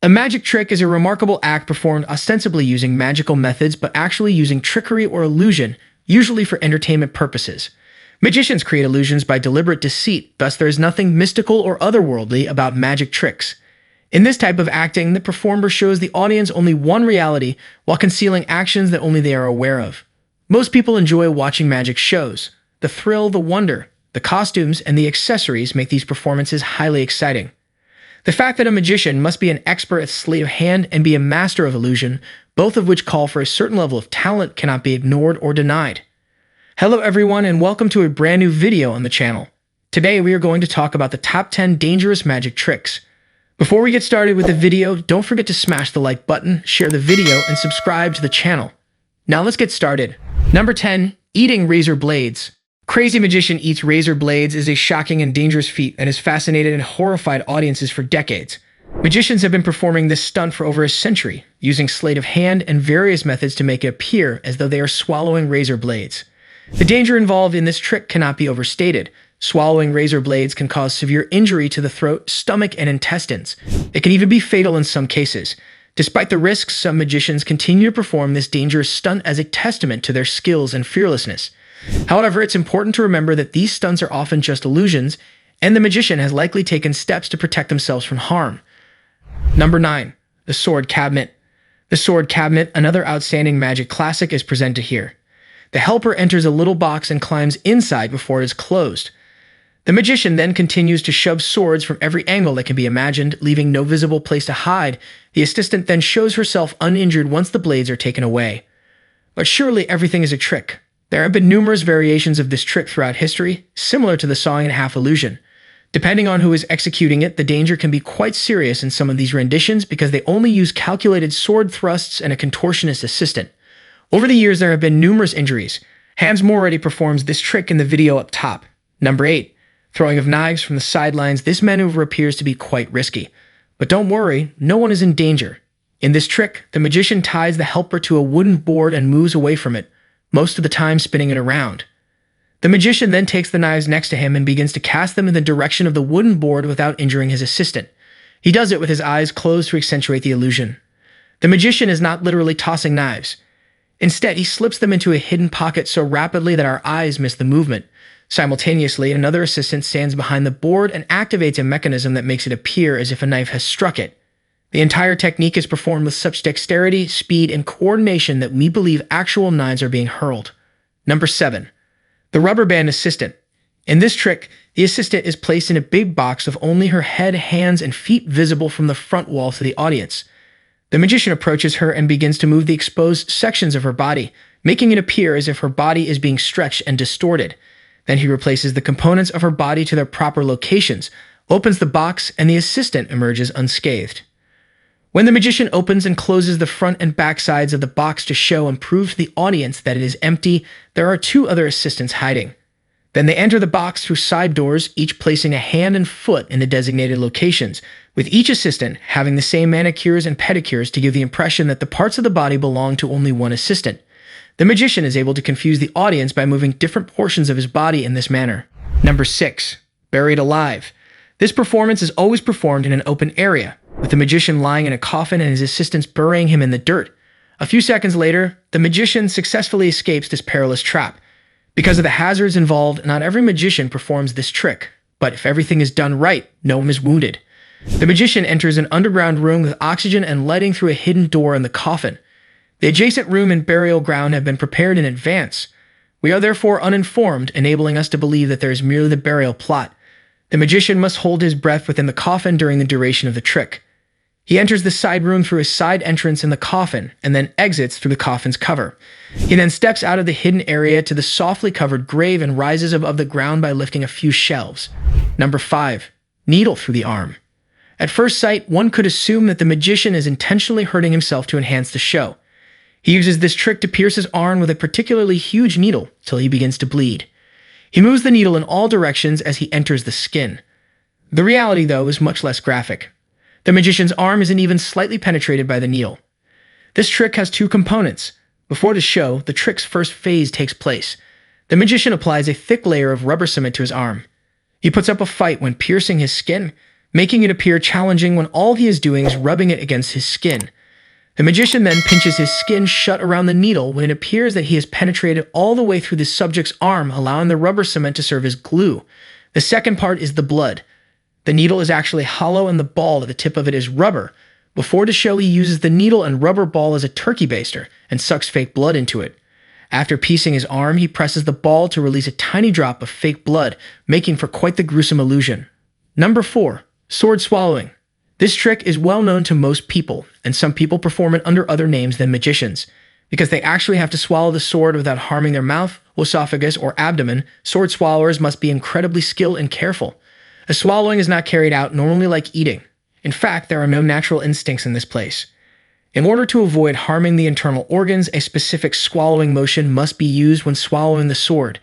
A magic trick is a remarkable act performed ostensibly using magical methods but actually using trickery or illusion, usually for entertainment purposes. Magicians create illusions by deliberate deceit, thus there is nothing mystical or otherworldly about magic tricks. In this type of acting, the performer shows the audience only one reality while concealing actions that only they are aware of. Most people enjoy watching magic shows. The thrill, the wonder, the costumes, and the accessories make these performances highly exciting. The fact that a magician must be an expert at sleight of hand and be a master of illusion, both of which call for a certain level of talent, cannot be ignored or denied. Hello everyone and welcome to a brand new video on the channel. Today we are going to talk about the top 10 dangerous magic tricks. Before we get started with the video, don't forget to smash the like button, share the video, and subscribe to the channel. Now let's get started. Number 10. Eating razor blades. Crazy Magician Eats Razor Blades is a shocking and dangerous feat that has fascinated and horrified audiences for decades. Magicians have been performing this stunt for over a century, using sleight of hand and various methods to make it appear as though they are swallowing razor blades. The danger involved in this trick cannot be overstated. Swallowing razor blades can cause severe injury to the throat, stomach, and intestines. It can even be fatal in some cases. Despite the risks, some magicians continue to perform this dangerous stunt as a testament to their skills and fearlessness. However, it's important to remember that these stunts are often just illusions, and the magician has likely taken steps to protect themselves from harm. Number 9. The Sword Cabinet. The Sword Cabinet, another outstanding magic classic, is presented here. The helper enters a little box and climbs inside before it is closed. The magician then continues to shove swords from every angle that can be imagined, leaving no visible place to hide. The assistant then shows herself uninjured once the blades are taken away. But surely everything is a trick. There have been numerous variations of this trick throughout history, similar to the sawing-in-half illusion. Depending on who is executing it, the danger can be quite serious in some of these renditions because they only use calculated sword thrusts and a contortionist assistant. Over the years, there have been numerous injuries. Hans Moretti performs this trick in the video up top. Number 8. Throwing of knives from the sidelines. This maneuver appears to be quite risky. But don't worry, no one is in danger. In this trick, the magician ties the helper to a wooden board and moves away from it, most of the time spinning it around. The magician then takes the knives next to him and begins to cast them in the direction of the wooden board without injuring his assistant. He does it with his eyes closed to accentuate the illusion. The magician is not literally tossing knives. Instead, he slips them into a hidden pocket so rapidly that our eyes miss the movement. Simultaneously, another assistant stands behind the board and activates a mechanism that makes it appear as if a knife has struck it. The entire technique is performed with such dexterity, speed, and coordination that we believe actual knives are being hurled. Number 7. The Rubber Band Assistant. In this trick, the assistant is placed in a big box with only her head, hands, and feet visible from the front wall to the audience. The magician approaches her and begins to move the exposed sections of her body, making it appear as if her body is being stretched and distorted. Then he replaces the components of her body to their proper locations, opens the box, and the assistant emerges unscathed. When the magician opens and closes the front and back sides of the box to show and prove to the audience that it is empty, there are two other assistants hiding. Then they enter the box through side doors, each placing a hand and foot in the designated locations, with each assistant having the same manicures and pedicures to give the impression that the parts of the body belong to only one assistant. The magician is able to confuse the audience by moving different portions of his body in this manner. Number 6. Buried Alive. This performance is always performed in an open area, with the magician lying in a coffin and his assistants burying him in the dirt. A few seconds later, the magician successfully escapes this perilous trap. Because of the hazards involved, not every magician performs this trick, but if everything is done right, no one is wounded. The magician enters an underground room with oxygen and lighting through a hidden door in the coffin. The adjacent room and burial ground have been prepared in advance. We are therefore uninformed, enabling us to believe that there is merely the burial plot. The magician must hold his breath within the coffin during the duration of the trick. He enters the side room through a side entrance in the coffin and then exits through the coffin's cover. He then steps out of the hidden area to the softly covered grave and rises above the ground by lifting a few shelves. Number 5. Needle through the arm. At first sight, one could assume that the magician is intentionally hurting himself to enhance the show. He uses this trick to pierce his arm with a particularly huge needle till he begins to bleed. He moves the needle in all directions as he enters the skin. The reality, though, is much less graphic. The magician's arm isn't even slightly penetrated by the needle. This trick has two components. Before the show, the trick's first phase takes place. The magician applies a thick layer of rubber cement to his arm. He puts up a fight when piercing his skin, making it appear challenging when all he is doing is rubbing it against his skin. The magician then pinches his skin shut around the needle when it appears that he has penetrated all the way through the subject's arm, allowing the rubber cement to serve as glue. The second part is the blood. The needle is actually hollow and the ball at the tip of it is rubber. Before the show, he uses the needle and rubber ball as a turkey baster and sucks fake blood into it. After piecing his arm, he presses the ball to release a tiny drop of fake blood, making for quite the gruesome illusion. Number 4. Sword swallowing. This trick is well known to most people, and some people perform it under other names than magicians. Because they actually have to swallow the sword without harming their mouth, esophagus, or abdomen, sword swallowers must be incredibly skilled and careful. A swallowing is not carried out normally like eating. In fact, there are no natural instincts in this place. In order to avoid harming the internal organs, a specific swallowing motion must be used when swallowing the sword.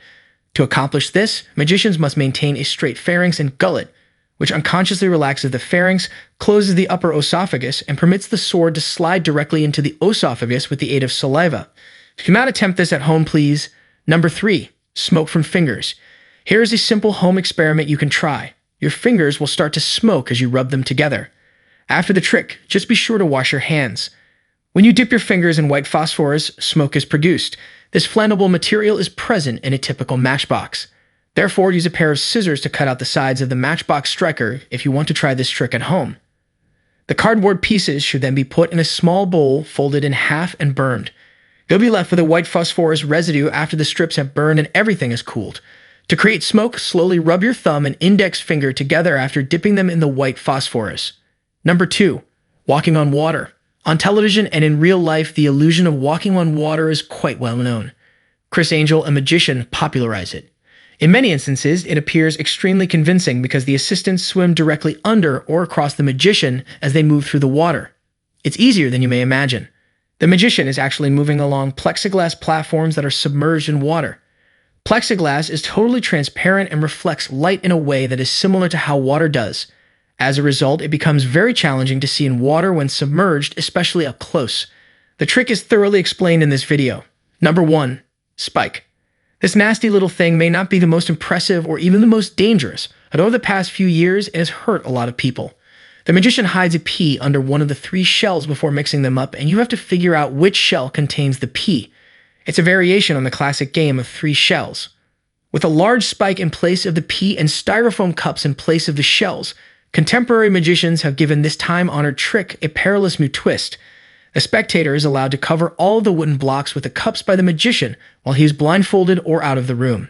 To accomplish this, magicians must maintain a straight pharynx and gullet, which unconsciously relaxes the pharynx, closes the upper esophagus, and permits the sword to slide directly into the esophagus with the aid of saliva. Do not attempt this at home, please. Number 3. Smoke from fingers. Here is a simple home experiment you can try. Your fingers will start to smoke as you rub them together. After the trick, just be sure to wash your hands. When you dip your fingers in white phosphorus, smoke is produced. This flammable material is present in a typical matchbox. Therefore, use a pair of scissors to cut out the sides of the matchbox striker if you want to try this trick at home. The cardboard pieces should then be put in a small bowl, folded in half and burned. You'll be left with a white phosphorus residue after the strips have burned and everything is cooled. To create smoke, slowly rub your thumb and index finger together after dipping them in the white phosphorus. Number 2. Walking on water. On television and in real life, the illusion of walking on water is quite well known. Criss Angel, a magician, popularized it. In many instances, it appears extremely convincing because the assistants swim directly under or across the magician as they move through the water. It's easier than you may imagine. The magician is actually moving along plexiglass platforms that are submerged in water. Plexiglass is totally transparent and reflects light in a way that is similar to how water does. As a result, it becomes very challenging to see in water when submerged, especially up close. The trick is thoroughly explained in this video. Number 1. Spike. This nasty little thing may not be the most impressive or even the most dangerous, but over the past few years, it has hurt a lot of people. The magician hides a pea under one of the 3 shells before mixing them up, and you have to figure out which shell contains the pea. It's a variation on the classic game of 3 shells. With a large spike in place of the pea and styrofoam cups in place of the shells, contemporary magicians have given this time-honored trick a perilous new twist. The spectator is allowed to cover all of the wooden blocks with the cups by the magician while he is blindfolded or out of the room.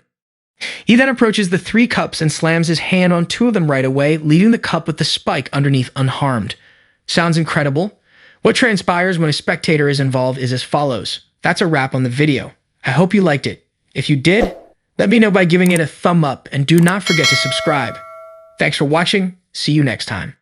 He then approaches the 3 cups and slams his hand on 2 of them right away, leaving the cup with the spike underneath unharmed. Sounds incredible? What transpires when a spectator is involved is as follows. That's a wrap on the video. I hope you liked it. If you did, let me know by giving it a thumb up and do not forget to subscribe. Thanks for watching. See you next time.